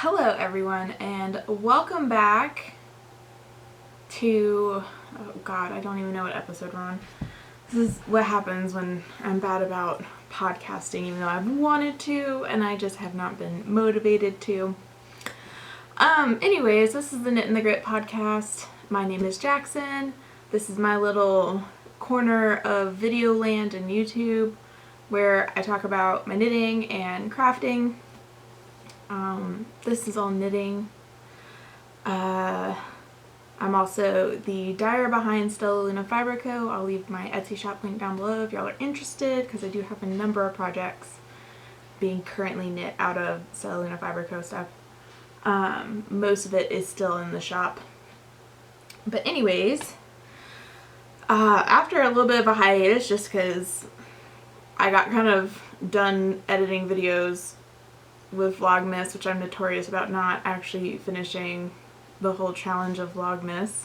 Hello everyone, and welcome back to, oh god, I don't even know what episode we're on. This is what happens when I'm bad about podcasting, even though I've wanted to and I just have not been motivated to. Anyways, this is the Knit and the Grit podcast. My name is Jackson. This is my little corner of video land and YouTube where I talk about my knitting and crafting. This is all knitting. I'm also the dyer behind Stella Luna Fiber Co. I'll leave my Etsy shop link down below if y'all are interested, because I do have a number of projects being currently knit out of Stella Luna Fiber Co. stuff. Most of it is still in the shop. But anyways, after a little bit of a hiatus, just because I got kind of done editing videos with Vlogmas, which I'm notorious about not actually finishing the whole challenge of Vlogmas.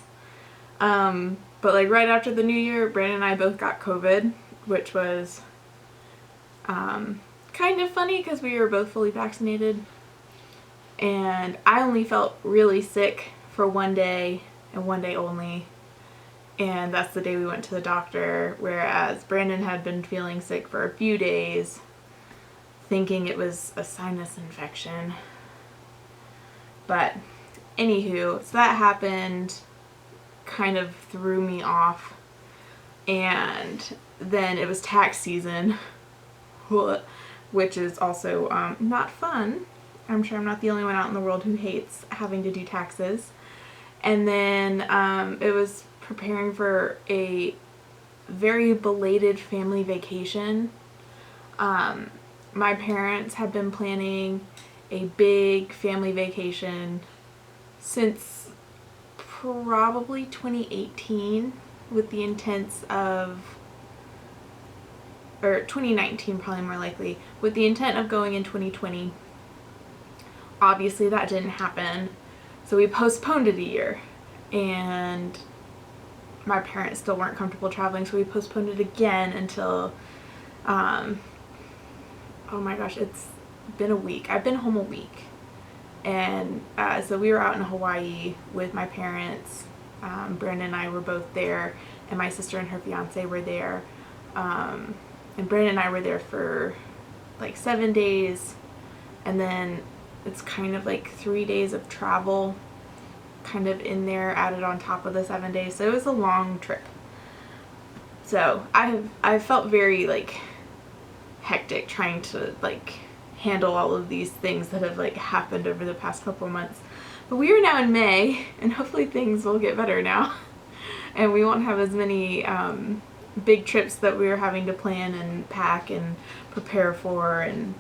But like right after the new year, Brandon and I both got COVID, which was kind of funny because we were both fully vaccinated. And I only felt really sick for one day and one day only. And that's the day we went to the doctor, whereas Brandon had been feeling sick for a few days, thinking it was a sinus infection. But anywho, so that happened, kind of threw me off. And then it was tax season, which is also not fun. I'm sure I'm not the only one out in the world who hates having to do taxes. And then it was preparing for a very belated family vacation. My parents have been planning a big family vacation since probably 2018 with the intents of, or 2019 probably more likely, with the intent of going in 2020. Obviously that didn't happen, so we postponed it a year, and my parents still weren't comfortable traveling, so we postponed it again until oh my gosh, it's been a week. I've been home a week. And so we were out in Hawaii with my parents. Brandon and I were both there, and my sister and her fiance were there. And Brandon and I were there for like 7 days, and then it's kind of like 3 days of travel kind of in there added on top of the 7 days. So it was a long trip. So I felt very like hectic trying to like handle all of these things that have like happened over the past couple of months. But we are now in May, and hopefully things will get better now and we won't have as many big trips that we are having to plan and pack and prepare for and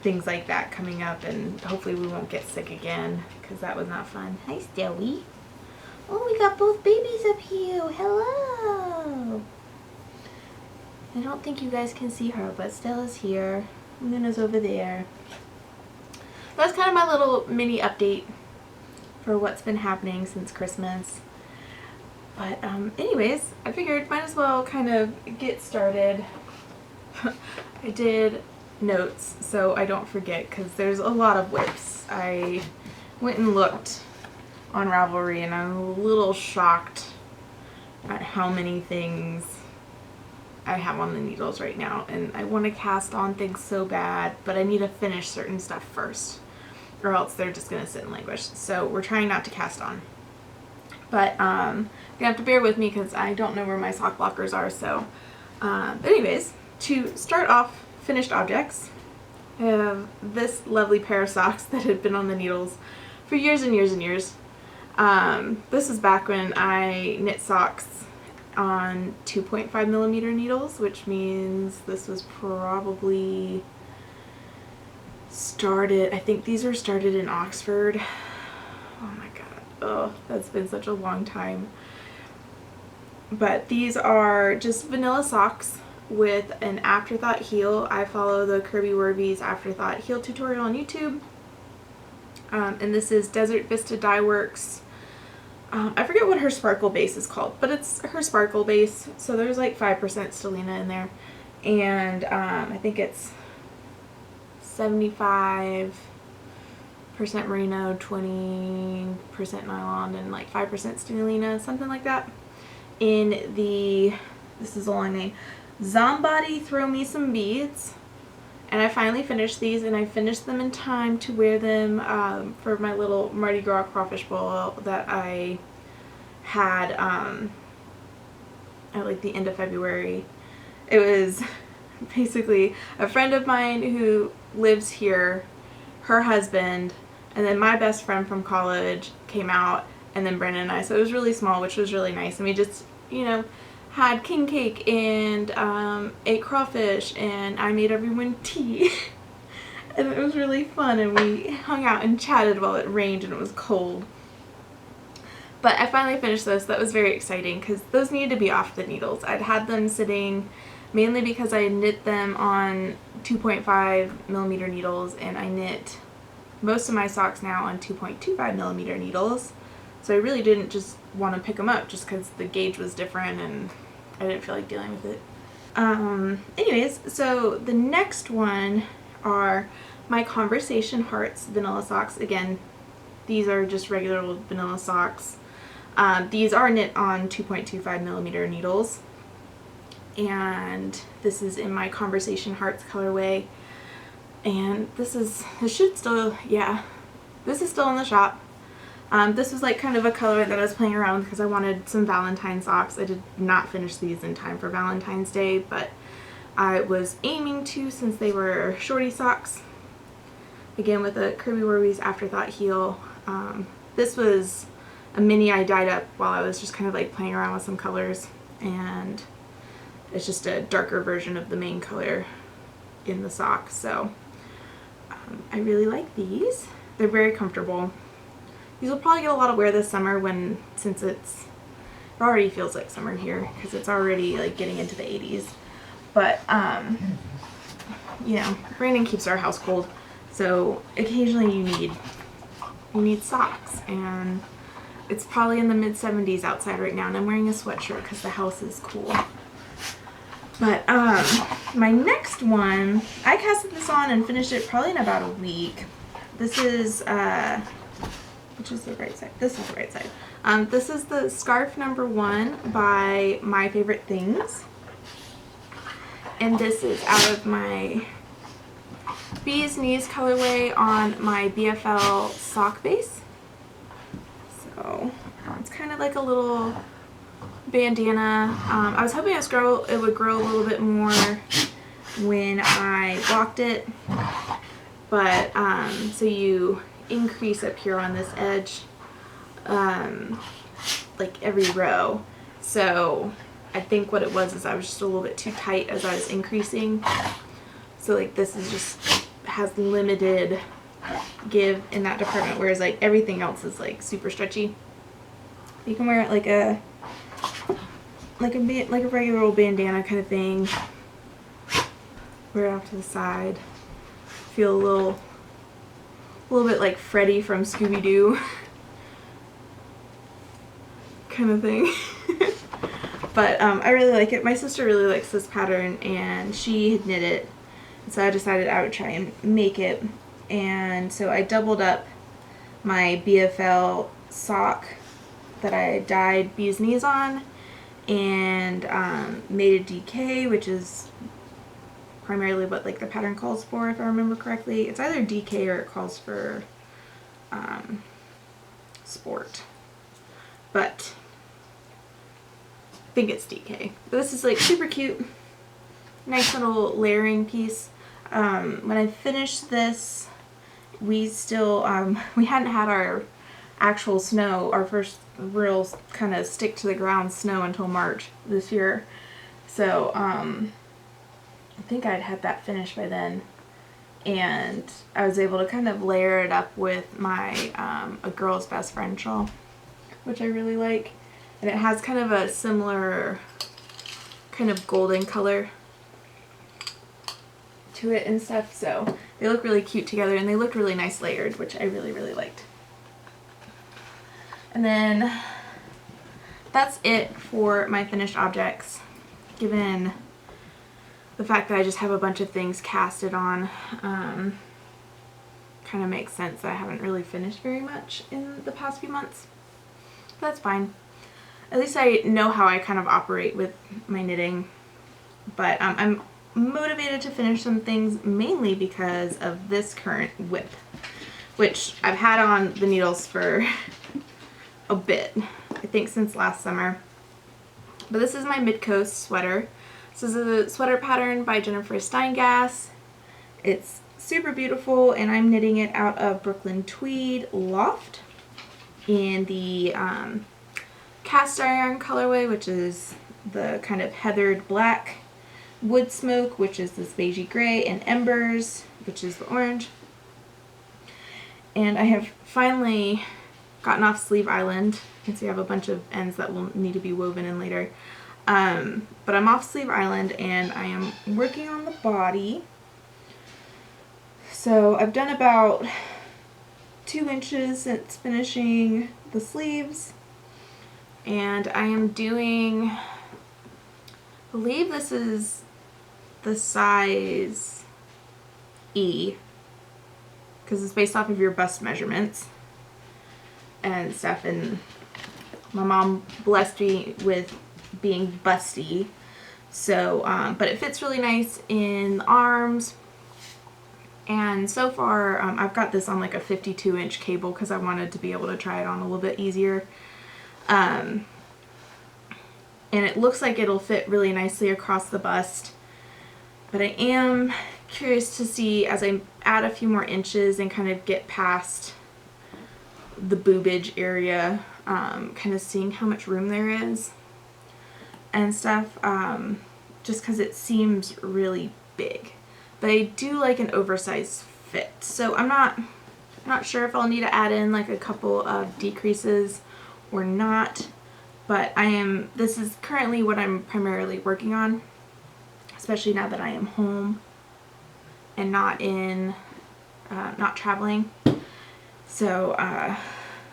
things like that coming up, and hopefully we won't get sick again, because that was not fun. Hi Stewie. Oh, we got both babies up here. Hello. I don't think you guys can see her, but Stella's here. Luna's over there. That's kind of my little mini update for what's been happening since Christmas. But anyways, I figured might as well kind of get started. I did notes so I don't forget, because there's a lot of whips. I went and looked on Ravelry, and I'm a little shocked at how many things I have on the needles right now, and I want to cast on things so bad, but I need to finish certain stuff first, or else they're just going to sit and languish. So we're trying not to cast on. But you're going to have to bear with me because I don't know where my sock blockers are. So but anyways, to start off finished objects, I have this lovely pair of socks that had been on the needles for years and years and years. This is back when I knit socks on 2.5 millimeter needles, which means this was probably started, I think these were started in Oxford. Oh my god, oh, that's been such a long time. But these are just vanilla socks with an afterthought heel. I follow the Kirby Werby's afterthought heel tutorial on YouTube. And this is Desert Vista Dye Works. I forget what her sparkle base is called, but it's her sparkle base. So there's like 5% stellina in there. And I think it's 75 merino, 20% nylon, and like 5% spirulina, something like that. In the, this is a long name, Zombody Throw Me Some Beads. And I finally finished these, and I finished them in time to wear them for my little Mardi Gras crawfish bowl that I had at like the end of February. It was basically a friend of mine who lives here, her husband, and then my best friend from college came out, and then Brandon and I. So it was really small, which was really nice. And we just, you know, had king cake and ate crawfish, and I made everyone tea. And it was really fun, and we hung out and chatted while it rained and it was cold. But I finally finished those. That was very exciting because those needed to be off the needles. I'd had them sitting mainly because I knit them on 2.5mm needles, and I knit most of my socks now on 2.25mm needles. So I really didn't just want to pick them up just because the gauge was different and I didn't feel like dealing with it. Anyways, so the next one are my Conversation Hearts vanilla socks. Again, these are just regular old vanilla socks. These are knit on 2.25mm needles. And this is in my Conversation Hearts colorway. And this should still, yeah, this is still in the shop. This was like kind of a color that I was playing around with because I wanted some Valentine socks. I did not finish these in time for Valentine's Day, but I was aiming to since they were shorty socks. Again, with a Kirby Warby's Afterthought heel. This was a mini I dyed up while I was just kind of like playing around with some colors, and it's just a darker version of the main color in the sock. So I really like these. They're very comfortable. These will probably get a lot of wear this summer since it already feels like summer here because it's already like getting into the 80s. But you know, Brandon keeps our house cold, so occasionally you need socks, and it's probably in the mid-70s outside right now, and I'm wearing a sweatshirt because the house is cool. But my next one, I casted this on and finished it probably in about a week. This is which is the right side? This is the right side. This is the Scarf #1 by My Favorite Things. And this is out of my Bee's Knees colorway on my BFL sock base. So it's kind of like a little bandana. I was hoping it would grow a little bit more when I blocked it. But so you increase up here on this edge like every row. So I think what it was is I was just a little bit too tight as I was increasing. So like this is just has limited give in that department, whereas like everything else is like super stretchy. You can wear it like a regular old bandana kind of thing. Wear it off to the side. Feel a little bit like Freddy from Scooby-Doo kind of thing. But I really like it. My sister really likes this pattern, and she had knit it, so I decided I would try and make it. And so I doubled up my BFL sock that I dyed Bee's Knees on, and made a DK, which is primarily what like the pattern calls for, if I remember correctly. It's either DK or it calls for sport, but I think it's DK. But this is like super cute, nice little layering piece. When I finished this, we still we hadn't had our actual snow, our first real kind of stick to the ground snow, until March this year. So I think I'd had that finished by then, and I was able to kind of layer it up with my A Girl's Best Friend shawl, which I really like. And it has kind of a similar kind of golden color to it and stuff, so they look really cute together, and they look really nice layered, which I really, really liked. And then that's it for my finished objects, given the fact that I just have a bunch of things casted on. Kind kind of makes sense that I haven't really finished very much in the past few months. But that's fine. At least I know how I kind of operate with my knitting. But I'm motivated to finish some things mainly because of this current whip, which I've had on the needles for a bit, I think since last summer. But this is my mid-coast sweater. This is a sweater pattern by Jennifer Steingass. It's super beautiful, and I'm knitting it out of Brooklyn Tweed Loft in the cast iron colorway, which is the kind of heathered black, wood smoke, which is this beigey gray, and embers, which is the orange. And I have finally gotten off Sleeve Island. You can see I have a bunch of ends that will need to be woven in later. But I'm off Sleeve Island and I am working on the body. So I've done about 2 inches since finishing the sleeves. And I am doing, I believe this is the size E, because it's based off of your bust measurements and stuff, and my mom blessed me with being busty, so but it fits really nice in the arms. And so far I've got this on like a 52-inch cable because I wanted to be able to try it on a little bit easier, and it looks like it'll fit really nicely across the bust. But I am curious to see, as I add a few more inches and kind of get past the boobage area, kind of seeing how much room there is and stuff, just because it seems really big. But I do like an oversized fit, so I'm not sure if I'll need to add in like a couple of decreases or not, but this is currently what I'm primarily working on, especially now that I am home and not traveling. So,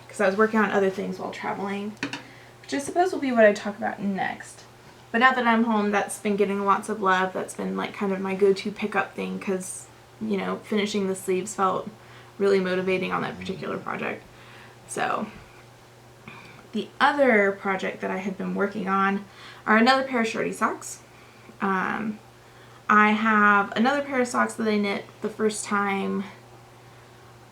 because I was working on other things while traveling, which I suppose will be what I talk about next. But now that I'm home, that's been getting lots of love. That's been like kind of my go-to pickup thing, because, you know, finishing the sleeves felt really motivating on that particular project. So the other project that I had been working on are another pair of shorty socks. I have another pair of socks that I knit the first time,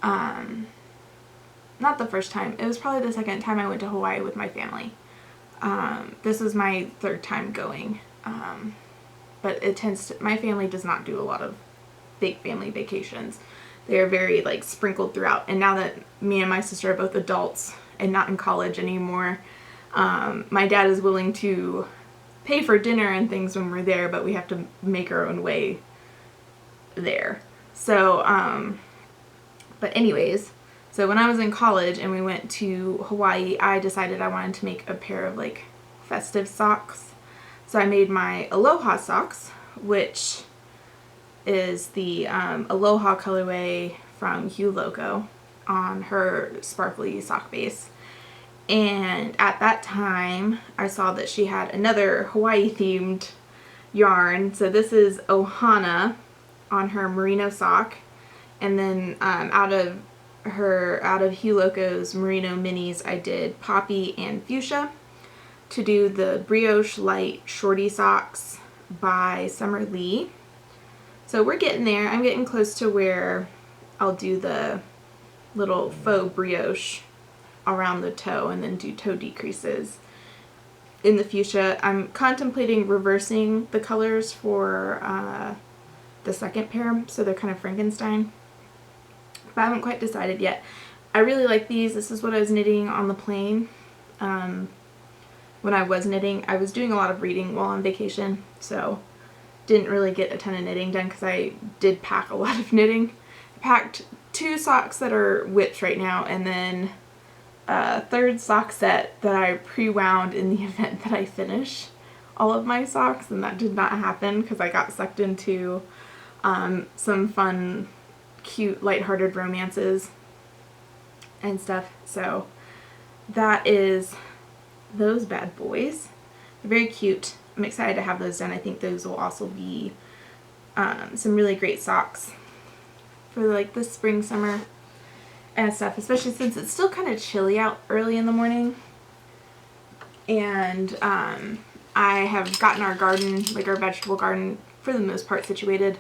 not the first time, it was probably the second time I went to Hawaii with my family. This is my third time going, but my family does not do a lot of big family vacations. They are very like sprinkled throughout, and now that me and my sister are both adults and not in college anymore, my dad is willing to pay for dinner and things when we're there, but we have to make our own way there. So, but anyways, so when I was in college and we went to Hawaii, I decided I wanted to make a pair of like festive socks. So I made my Aloha socks, which is the Aloha colorway from Hue Loco on her sparkly sock base. And at that time, I saw that she had another Hawaii-themed yarn. So this is Ohana on her merino sock. And then out of Hue Loco's merino minis, I did Poppy and Fuchsia to do the Brioche Light Shorty Socks by Summer Lee. So we're getting there. I'm getting close to where I'll do the little faux brioche around the toe and then do toe decreases in the fuchsia. I'm contemplating reversing the colors for the second pair, so they're kind of Frankenstein, but I haven't quite decided yet. I really like these. This is what I was knitting on the plane. When I was knitting, I was doing a lot of reading while on vacation, so didn't really get a ton of knitting done because I did pack a lot of knitting. I packed 2 socks that are whips right now, and then a third sock set that I pre-wound in the event that I finish all of my socks, and that did not happen because I got sucked into some fun, cute, lighthearted romances and stuff. So that is those bad boys. They're very cute. I'm excited to have those done. I think those will also be some really great socks for like the spring, summer and stuff, especially since it's still kind of chilly out early in the morning. And I have gotten our garden, like our vegetable garden, for the most part situated,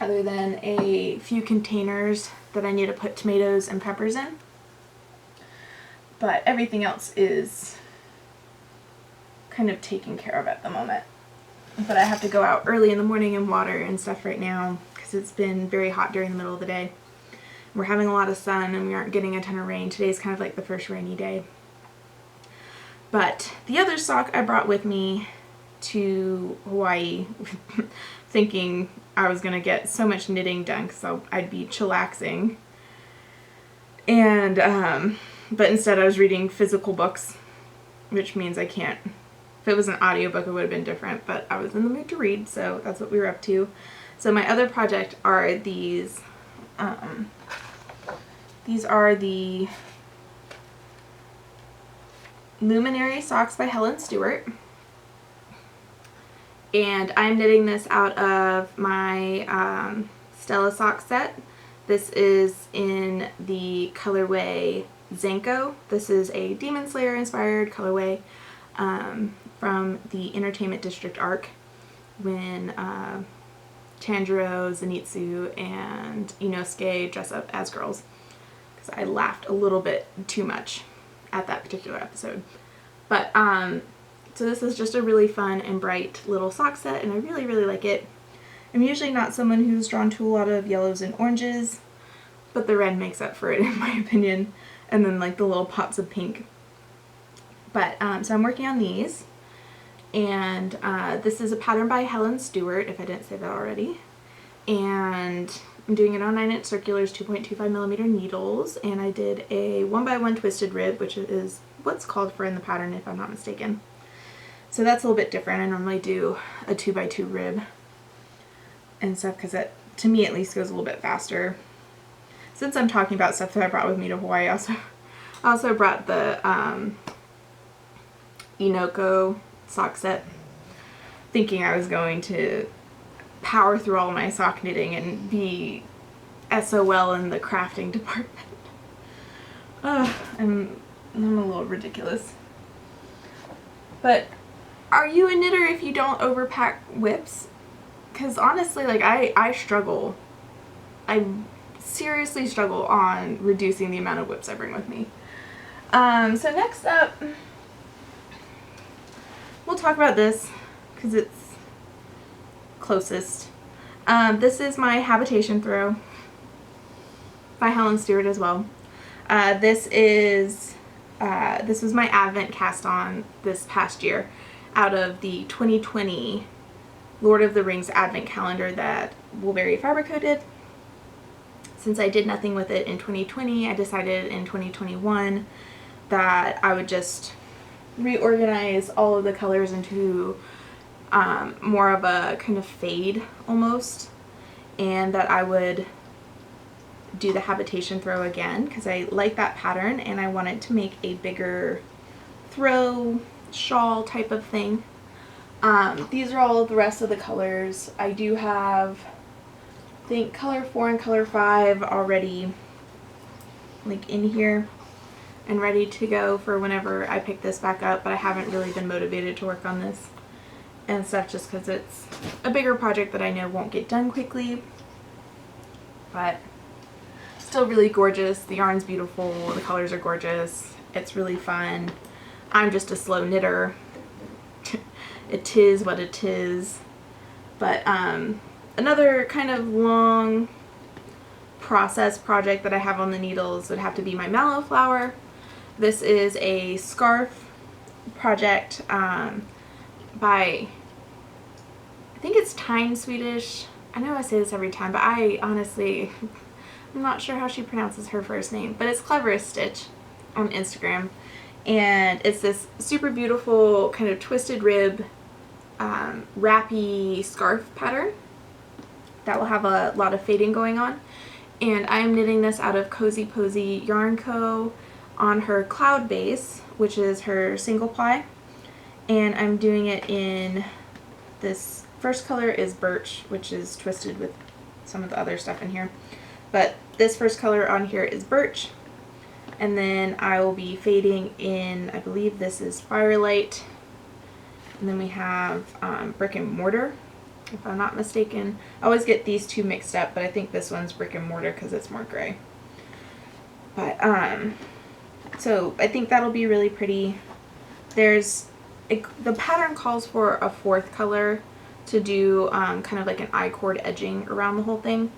other than a few containers that I need to put tomatoes and peppers in. But everything else is kind of taken care of at the moment. But I have to go out early in the morning and water and stuff right now because it's been very hot during the middle of the day. We're having a lot of sun and we aren't getting a ton of rain. Today's kind of like the first rainy day. But the other sock I brought with me to Hawaii thinking I was going to get so much knitting done because I'd be chillaxing. And, but instead I was reading physical books, which means I can't. If it was an audiobook, it would have been different, but I was in the mood to read, so that's what we were up to. So my other project are these are the Luminary socks by Helen Stewart. And I'm knitting this out of my Stella sock set. This is in the colorway Zanko. This is a Demon Slayer inspired colorway from the Entertainment District arc when Tanjiro, Zenitsu, and Inosuke dress up as girls. Because I laughed a little bit too much at that particular episode. But so this is just a really fun and bright little sock set, and I really, really like it. I'm usually not someone who's drawn to a lot of yellows and oranges, but the red makes up for it in my opinion, and then like the little pops of pink. But so I'm working on these, and this is a pattern by Helen Stewart, if I didn't say that already, and I'm doing it on 9-inch circulars, 2.25mm needles, and I did a 1x1 twisted rib, which is what's called for in the pattern if I'm not mistaken. So that's a little bit different. I normally do a 2x2 rib and stuff because that, to me at least, goes a little bit faster. Since I'm talking about stuff that I brought with me to Hawaii, I also brought the Inoko sock set, thinking I was going to power through all my sock knitting and be SOL in the crafting department. I'm a little ridiculous. But are you a knitter if you don't overpack whips? Because honestly, like I struggle. I seriously struggle on reducing the amount of whips I bring with me. So next up, we'll talk about this because it's closest. This is my Habitation Throw by Helen Stewart as well. This was my Advent cast on this past year out of the 2020 Lord of the Rings Advent calendar that Woolberry Fabrico did. Since I did nothing with it in 2020, I decided in 2021 that I would just reorganize all of the colors into more of a kind of fade almost, and that I would do the Habitation Throw again because I like that pattern and I wanted to make a bigger throw shawl type of thing. These are all of the rest of the colors. I do have, I think, color 4 and color 5 already like in here and ready to go for whenever I pick this back up, but I haven't really been motivated to work on this and stuff just because it's a bigger project that I know won't get done quickly. But still really gorgeous. The yarn's beautiful. The colors are gorgeous. It's really fun. I'm just a slow knitter. It is what it is. But another kind of long process project that I have on the needles would have to be my mallow flower. This is a scarf project by, I think it's Tyne Swedish. I know I say this every time, but I honestly, I'm not sure how she pronounces her first name, but it's Cleverest Stitch on Instagram. And it's this super beautiful kind of twisted rib wrappy scarf pattern that will have a lot of fading going on. And I'm knitting this out of Cozy Posy Yarn Co. on her Cloud base, which is her single ply. And I'm doing it in this first color is Birch, which is twisted with some of the other stuff in here. But this first color on here is Birch, and then I will be fading in, I believe this is Firelight, and then we have Brick and Mortar, if I'm not mistaken. I always get these two mixed up, but I think this one's Brick and Mortar because it's more gray. But so I think that'll be really pretty. The pattern calls for a fourth color to do kind of like an I-cord edging around the whole thing.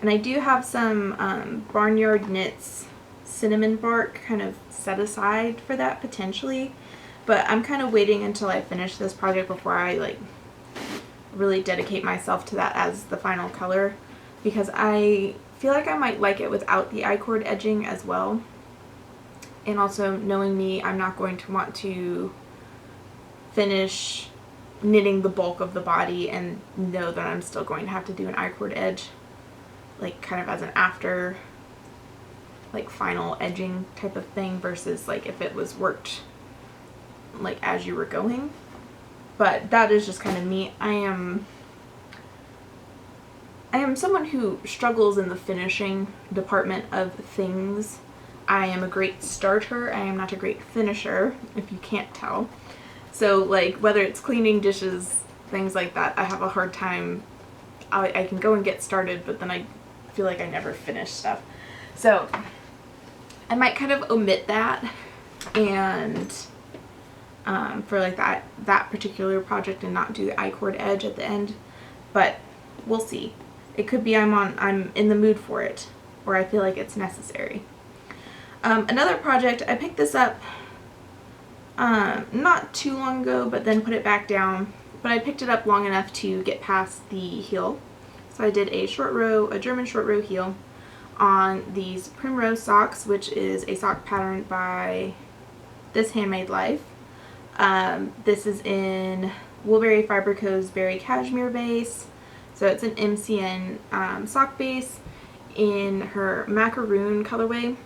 And I do have some Barnyard Knits cinnamon bark kind of set aside for that potentially. But I'm kind of waiting until I finish this project before I like really dedicate myself to that as the final color, because I feel like I might like it without the I-cord edging as well. And also, knowing me, I'm not going to want to finish knitting the bulk of the body and know that I'm still going to have to do an I-cord edge, like kind of as an after, like final edging type of thing, versus like if it was worked like as you were going. But that is just kind of me. I am someone who struggles in the finishing department of things. I am a great starter. I am not a great finisher, if you can't tell. So like whether it's cleaning dishes, things like that, I have a hard time. I can go and get started, but then I feel like I never finish stuff. So I might kind of omit that and for like that particular project and not do the I-cord edge at the end. But we'll see. It could be I'm in the mood for it, or I feel like it's necessary. Another project, I picked this up not too long ago, but then put it back down. But I picked it up long enough to get past the heel. So I did a German short row heel on these Primrose socks, which is a sock pattern by This Handmade Life. This is in Woolberry Fiber Co.'s Berry Cashmere base. So it's an MCN sock base in her macaroon colorway.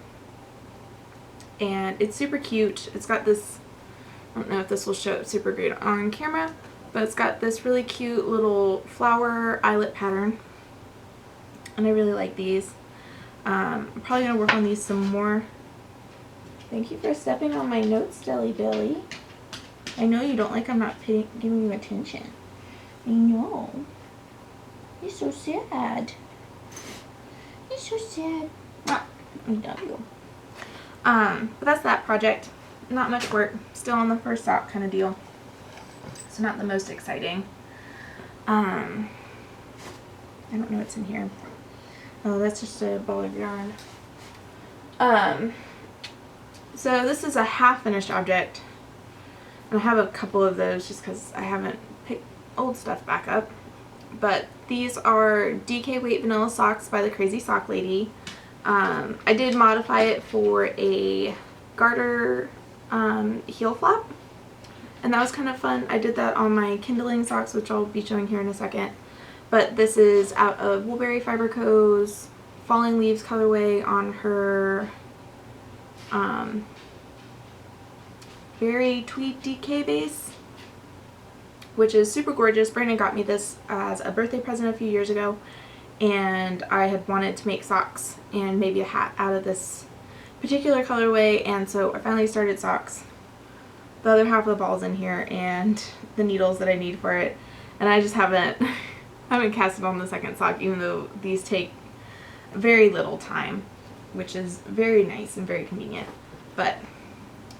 And it's super cute. It's got this, I don't know if this will show up super great on camera, but it's got this really cute little flower eyelet pattern. And I really like these. I'm probably going to work on these some more. Thank you for stepping on my notes, Deli Billy. I know you don't like I'm not giving you attention. I know. You're so sad. You're so sad. Ah, I love you. But that's that project. Not much work. Still on the first sock kind of deal. So not the most exciting. I don't know what's in here. Oh, that's just a ball of yarn. So this is a half finished object. And I have a couple of those just because I haven't picked old stuff back up. But these are DK Weight Vanilla Socks by the Crazy Sock Lady. I did modify it for a garter heel flap, and that was kind of fun. I did that on my kindling socks, which I'll be showing here in a second. But this is out of Woolberry Fiber Co.'s Falling Leaves colorway on her Berry Tweed DK base, which is super gorgeous. Brandon got me this as a birthday present a few years ago, and I had wanted to make socks and maybe a hat out of this particular colorway, and so I finally started socks. The other half of the ball's in here and the needles that I need for it, and I just haven't casted on the second sock, even though these take very little time, which is very nice and very convenient. But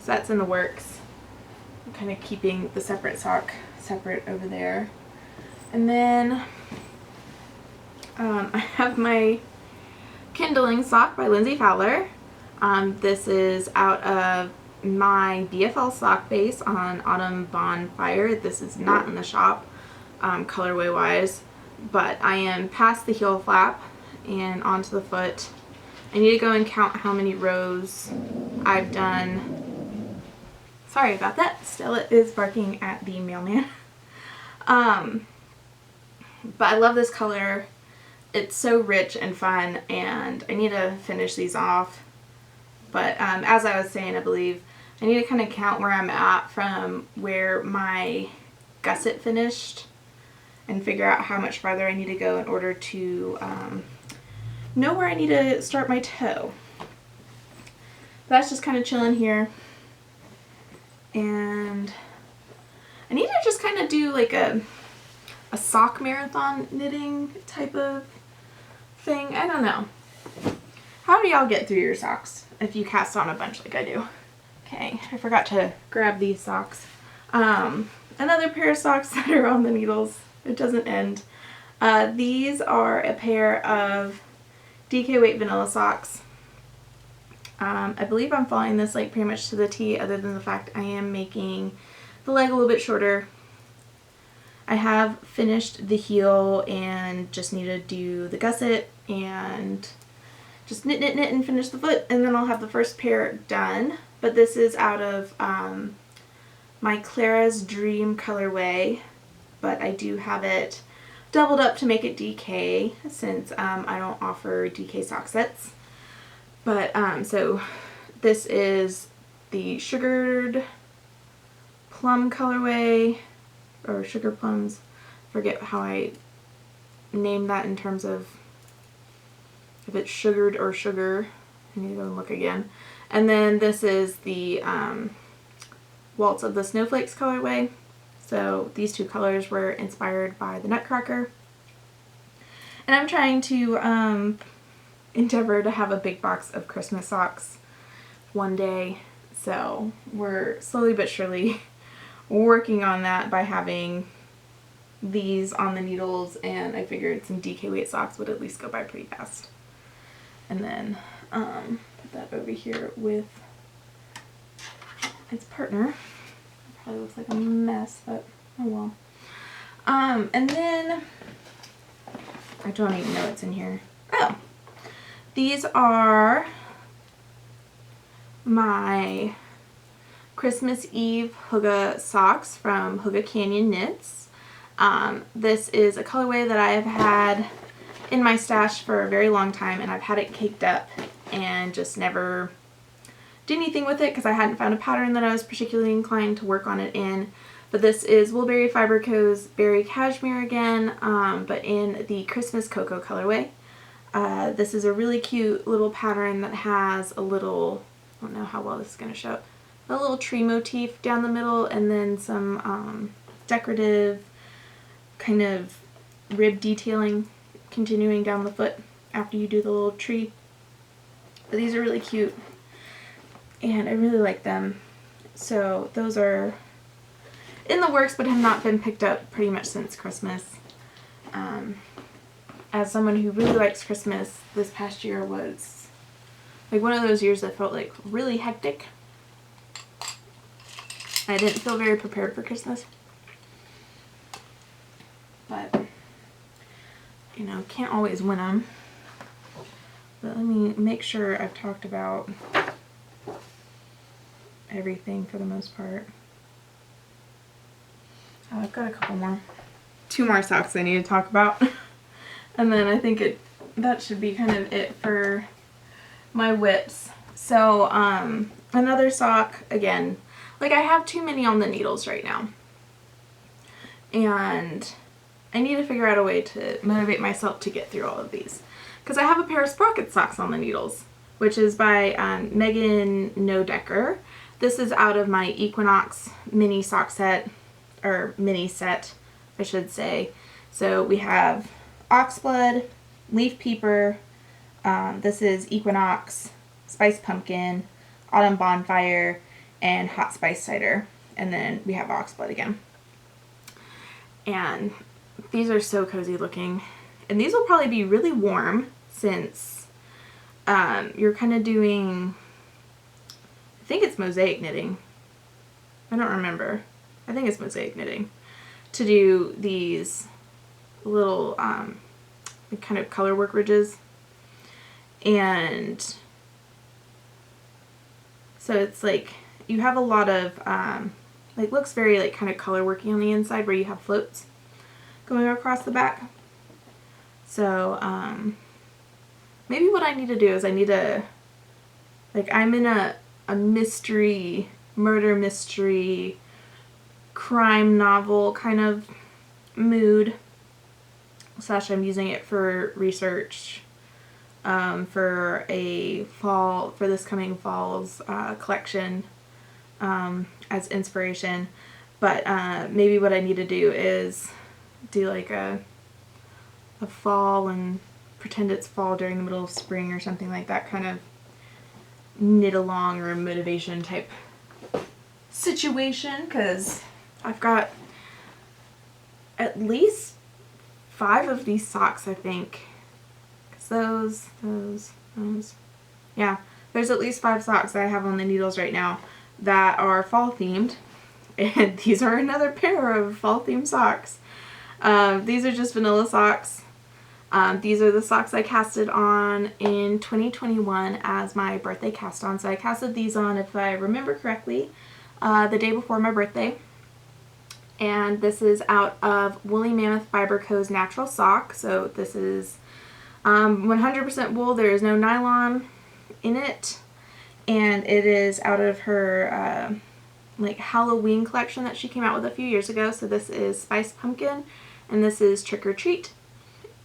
so that's in the works. I'm kind of keeping the separate sock separate over there. And then I have my kindling sock by Lindsay Fowler. This is out of my BFL sock base on Autumn Bonfire. This is not in the shop colorway wise, but I am past the heel flap and onto the foot. I need to go and count how many rows I've done. Sorry about that. Stella is barking at the mailman. But I love this color. It's so rich and fun, and I need to finish these off. But as I was saying, I believe I need to kind of count where I'm at from where my gusset finished and figure out how much farther I need to go in order to know where I need to start my toe. That's just kind of chilling here. And I need to just kind of do like a sock marathon knitting type of thing. I don't know. How do y'all get through your socks if you cast on a bunch like I do? Okay, I forgot to grab these socks. Another pair of socks that are on the needles. It doesn't end. These are a pair of DK weight vanilla socks. I believe I'm following this like pretty much to the T, other than the fact I am making the leg a little bit shorter. I have finished the heel and just need to do the gusset and just knit and finish the foot, and then I'll have the first pair done. But this is out of my Clara's Dream colorway, but I do have it doubled up to make it DK since I don't offer DK sock sets. But so this is the Sugared Plum colorway, or Sugar Plums. Forget how I name that in terms of if it's sugared or sugar. I need to go and look again. And then this is the Waltz of the Snowflakes colorway. So these two colors were inspired by the Nutcracker. And I'm trying to endeavor to have a big box of Christmas socks one day. So we're slowly but surely working on that by having these on the needles, and I figured some DK weight socks would at least go by pretty fast. And then put that over here with its partner. It probably looks like a mess, but oh well. And then I don't even know what's in here. Oh, these are my Christmas Eve Hygge socks from Hygge Canyon Knits. This is a colorway that I have had in my stash for a very long time, and I've had it caked up and just never did anything with it because I hadn't found a pattern that I was particularly inclined to work on it in. But this is Woolberry Fiber Co.'s Berry Cashmere again, but in the Christmas Cocoa colorway. This is a really cute little pattern that has a little, I don't know how well this is going to show up, a little tree motif down the middle, and then some decorative kind of rib detailing continuing down the foot after you do the little tree. But these are really cute and I really like them. So those are in the works but have not been picked up pretty much since Christmas. As someone who really likes Christmas, this past year was like one of those years that felt like really hectic. I didn't feel very prepared for Christmas. But, you know, can't always win them. But let me make sure I've talked about everything for the most part. Oh, I've got a couple more. 2 more socks I need to talk about. And then I think that should be kind of it for my whips. So, another sock, again, like I have too many on the needles right now. And I need to figure out a way to motivate myself to get through all of these. Because I have a pair of Sprocket socks on the needles, which is by Megan Nodecker. This is out of my Equinox mini sock set, or mini set, I should say. So we have Oxblood, Leaf Peeper, this is Equinox, Spice Pumpkin, Autumn Bonfire, and Hot Spice Cider. And then we have Oxblood again. And these are so cozy looking. And these will probably be really warm since you're kind of doing, I think it's mosaic knitting. I don't remember. I think it's mosaic knitting to do these little kind of color work ridges. And so it's like you have a lot of like looks very like kind of color working on the inside where you have floats going across the back. So maybe what I need to do is I need to, like, I'm in a mystery, murder mystery, crime novel kind of mood, slash I'm using it for research for this coming fall's collection as inspiration. But maybe what I need to do is do like a fall and pretend it's fall during the middle of spring or something like that, kind of knit along or motivation type situation, because I've got at least 5 of these socks, I think. Because those. Yeah, there's at least 5 socks that I have on the needles right now that are fall themed. And these are another pair of fall themed socks. These are just vanilla socks. These are the socks I casted on in 2021 as my birthday cast on. So I casted these on, if I remember correctly, the day before my birthday. And this is out of Woolly Mammoth Fiber Co.'s Natural Sock. So this is 100% wool. There is no nylon in it. And it is out of her like Halloween collection that she came out with a few years ago. So this is Spiced Pumpkin and this is Trick or Treat.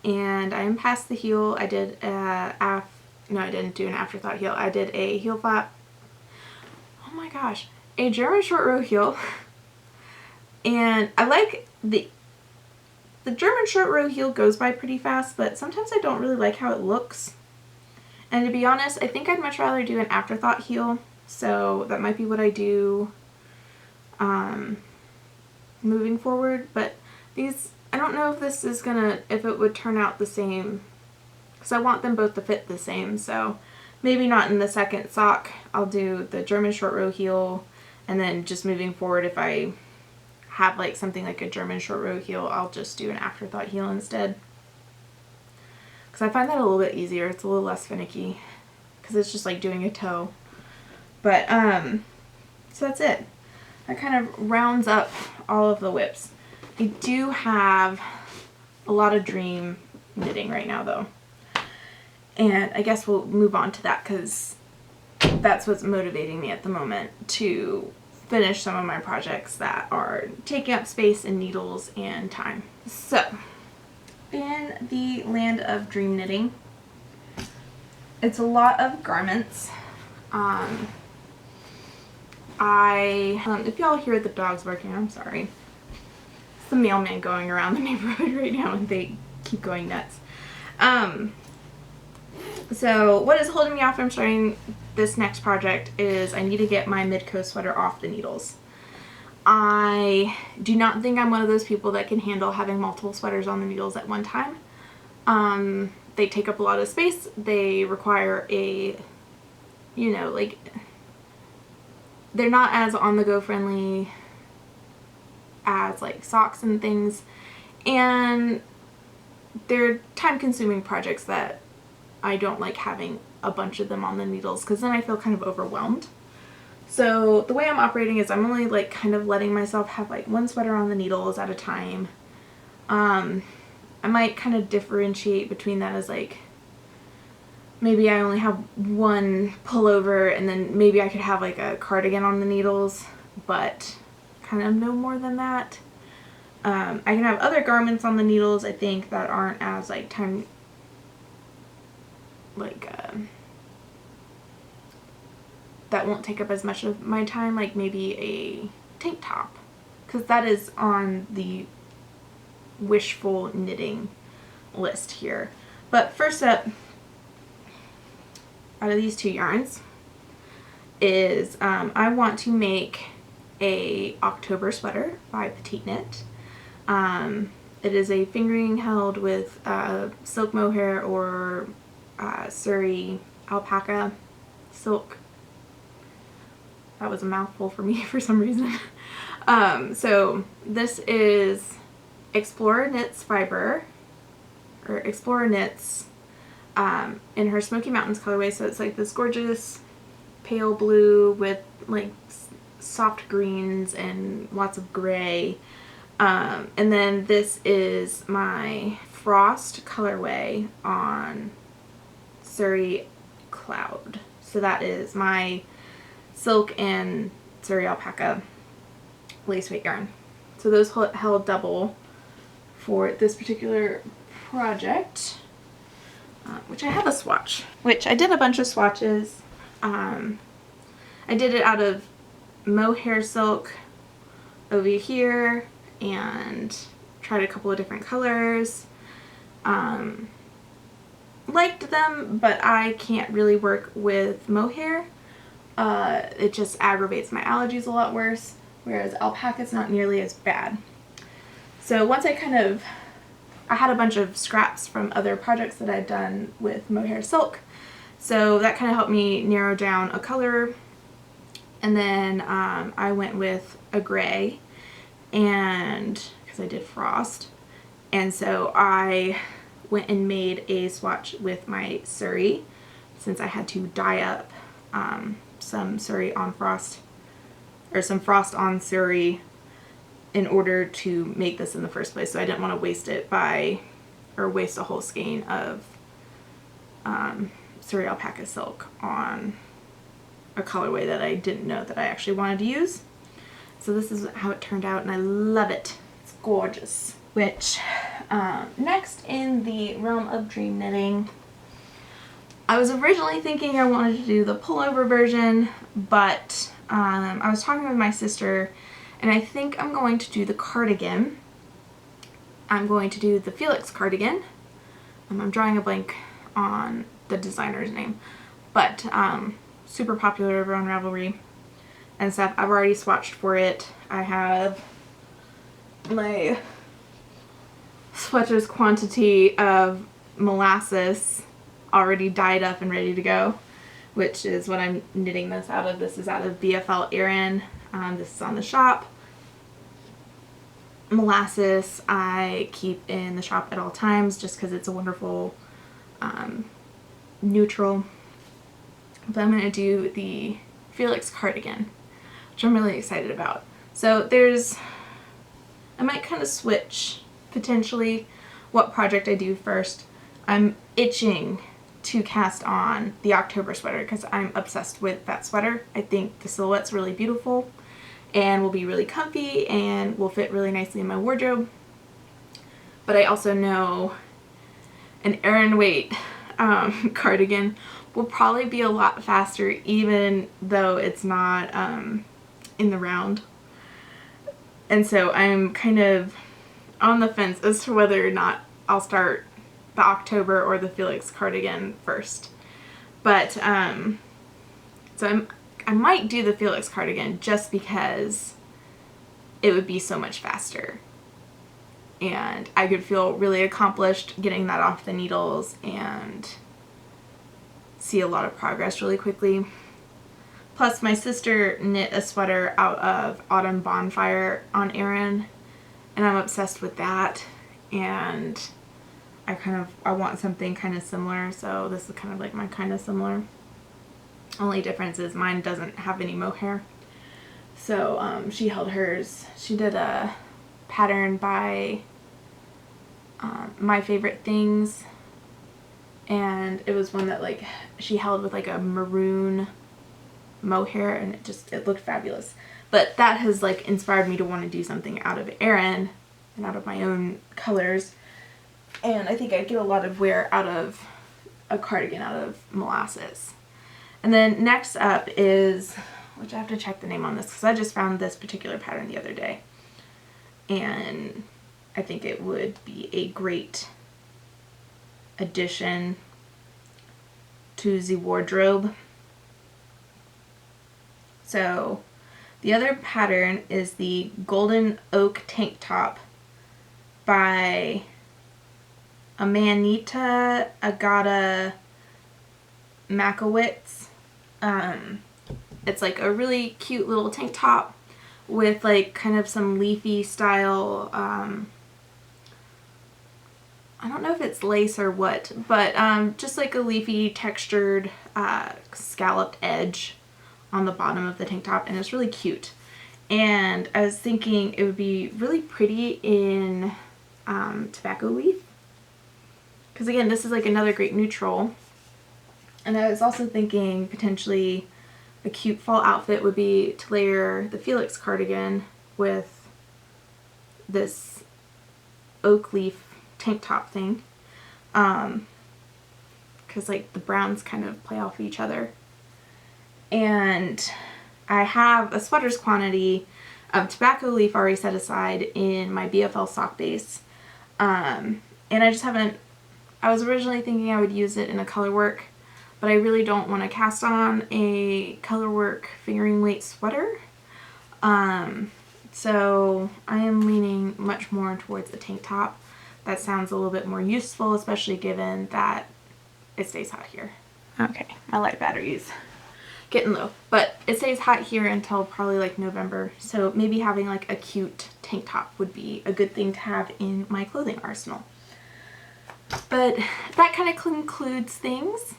And I am past the heel. I did no, I didn't do an afterthought heel. I did a heel flap. Oh my gosh, a German short row heel. And I like the German short row heel goes by pretty fast, but sometimes I don't really like how it looks. And to be honest, I think I'd much rather do an afterthought heel. So that might be what I do moving forward. But these, I don't know if this is if it would turn out the same, because I want them both to fit the same. So maybe not in the second sock. I'll do the German short row heel, and then just moving forward, if I have like something like a German short row heel, I'll just do an afterthought heel instead. Because I find that a little bit easier. It's a little less finicky, because it's just like doing a toe. But so that's it. That kind of rounds up all of the whips. I do have a lot of dream knitting right now though. And I guess we'll move on to that, because that's what's motivating me at the moment to finish some of my projects that are taking up space and needles and time. So, in the land of dream knitting, it's a lot of garments. If y'all hear the dogs barking, I'm sorry. It's the mailman going around the neighborhood right now and they keep going nuts. So what is holding me off from starting this next project is I need to get my mid-coast sweater off the needles. I do not think I'm one of those people that can handle having multiple sweaters on the needles at one time. They take up a lot of space. They require a, you know, like, they're not as on-the-go friendly as like socks and things, and they're time-consuming projects that I don't like having a bunch of them on the needles, because then I feel kind of overwhelmed. So the way I'm operating is I'm only like kind of letting myself have like one sweater on the needles at a time. I might kind of differentiate between that as like, maybe I only have one pullover and then maybe I could have like a cardigan on the needles, but kind of no more than that. I can have other garments on the needles, I think, that aren't as like time, like that won't take up as much of my time, like maybe a tank top, because that is on the wishful knitting list here. But first up, out of these two yarns, is I want to make a October sweater by Petite Knit. It is a fingering held with silk mohair or Surrey alpaca silk. That was a mouthful for me for some reason. So this is Explorer Knits fiber, or Explorer Knits in her Smoky Mountains colorway. So it's like this gorgeous pale blue with like soft greens and lots of gray. And then this is my Frost colorway on Surrey Cloud. So that is my silk and Surrey alpaca lace weight yarn. So those held double for this particular project. which I have a swatch, which I did a bunch of swatches. I did it out of mohair silk over here and tried a couple of different colors. Liked them, but I can't really work with mohair. It just aggravates my allergies a lot worse, whereas alpaca is not nearly as bad. So once I had a bunch of scraps from other projects that I'd done with mohair silk, so that kind of helped me narrow down a color. And then I went with a gray, and because I did frost, and so I went and made a swatch with my Surrey, since I had to dye up some Surrey on frost, or some frost on Surrey, in order to make this in the first place. So I didn't want to waste waste a whole skein of Surrey alpaca silk on a colorway that I didn't know that I actually wanted to use. So this is how it turned out, and I love it. It's gorgeous. Which, next in the realm of dream knitting, I was originally thinking I wanted to do the pullover version, but I was talking with my sister, and I think I'm going to do the cardigan. I'm going to do the Felix cardigan. I'm drawing a blank on the designer's name, but super popular over on Ravelry and stuff. I've already swatched for it. I have my swatcher's quantity of molasses already dyed up and ready to go, which is what I'm knitting this out of. This is out of BFL Erin. This is on the shop. Molasses I keep in the shop at all times just because it's a wonderful neutral. But I'm going to do the Felix cardigan, which I'm really excited about. So I might kind of switch potentially what project I do first. I'm itching to cast on the October sweater because I'm obsessed with that sweater. I think the silhouette's really beautiful and will be really comfy and will fit really nicely in my wardrobe. But I also know an Erin weight cardigan will probably be a lot faster, even though it's not in the round. And so I'm kind of on the fence as to whether or not I'll start the October or the Felix cardigan first. But so I might do the Felix cardigan just because it would be so much faster. And I could feel really accomplished getting that off the needles and see a lot of progress really quickly. Plus my sister knit a sweater out of Autumn Bonfire on Erin, and I'm obsessed with that, and I want something kind of similar, so this is kind of like my kind of similar. Only difference is mine doesn't have any mohair. So she held hers. She did a pattern by My Favorite Things, and it was one that like she held with like a maroon mohair, and it looked fabulous. But that has like inspired me to want to do something out of Erin and out of my own colors, and I think I'd get a lot of wear out of a cardigan out of molasses. And then next up is, which I have to check the name on this because I just found this particular pattern the other day, and I think it would be a great addition to the wardrobe. So the other pattern is the Golden Oak Tank Top by Amanita Agata Makowitz. It's like a really cute little tank top with like kind of some leafy style, I don't know if it's lace or what, but just like a leafy textured scalloped edge on the bottom of the tank top, and it's really cute. And I was thinking it would be really pretty in tobacco leaf, because again, this is like another great neutral. And I was also thinking potentially a cute fall outfit would be to layer the Felix cardigan with this oak leaf tank top thing. because like the browns kind of play off each other. And I have a sweater's quantity of tobacco leaf already set aside in my BFL sock base. And I just haven't, I was originally thinking I would use it in a color work, but I really don't want to cast on a color work fingering weight sweater. So I am leaning much more towards a tank top. That sounds a little bit more useful, especially given that it stays hot here. Okay, my light battery's getting low, but it stays hot here until probably like November. So maybe having like a cute tank top would be a good thing to have in my clothing arsenal. But that kind of concludes things.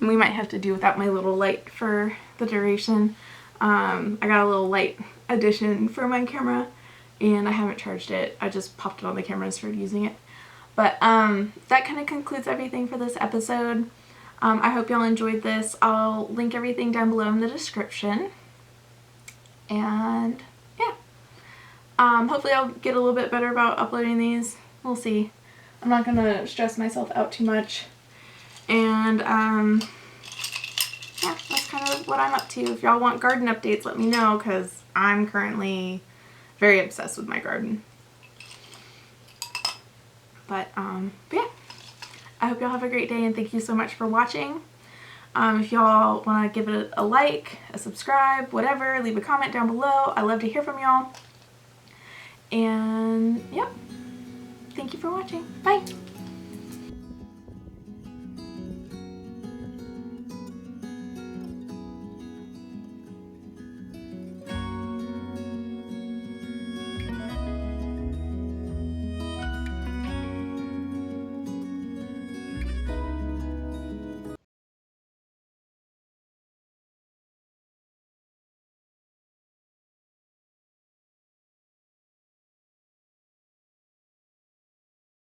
We might have to do without my little light for the duration. I got a little light addition for my camera and I haven't charged it. I just popped it on the camera and started using it. But that kind of concludes everything for this episode. I hope y'all enjoyed this. I'll link everything down below in the description. And yeah. Hopefully I'll get a little bit better about uploading these. We'll see. I'm not going to stress myself out too much. And yeah, that's kind of what I'm up to. If y'all want garden updates, let me know, because I'm currently very obsessed with my garden. But yeah, I hope y'all have a great day and thank you so much for watching. If y'all want to give it a like, a subscribe, whatever, leave a comment down below. I love to hear from y'all. And yep, thank you for watching. Bye.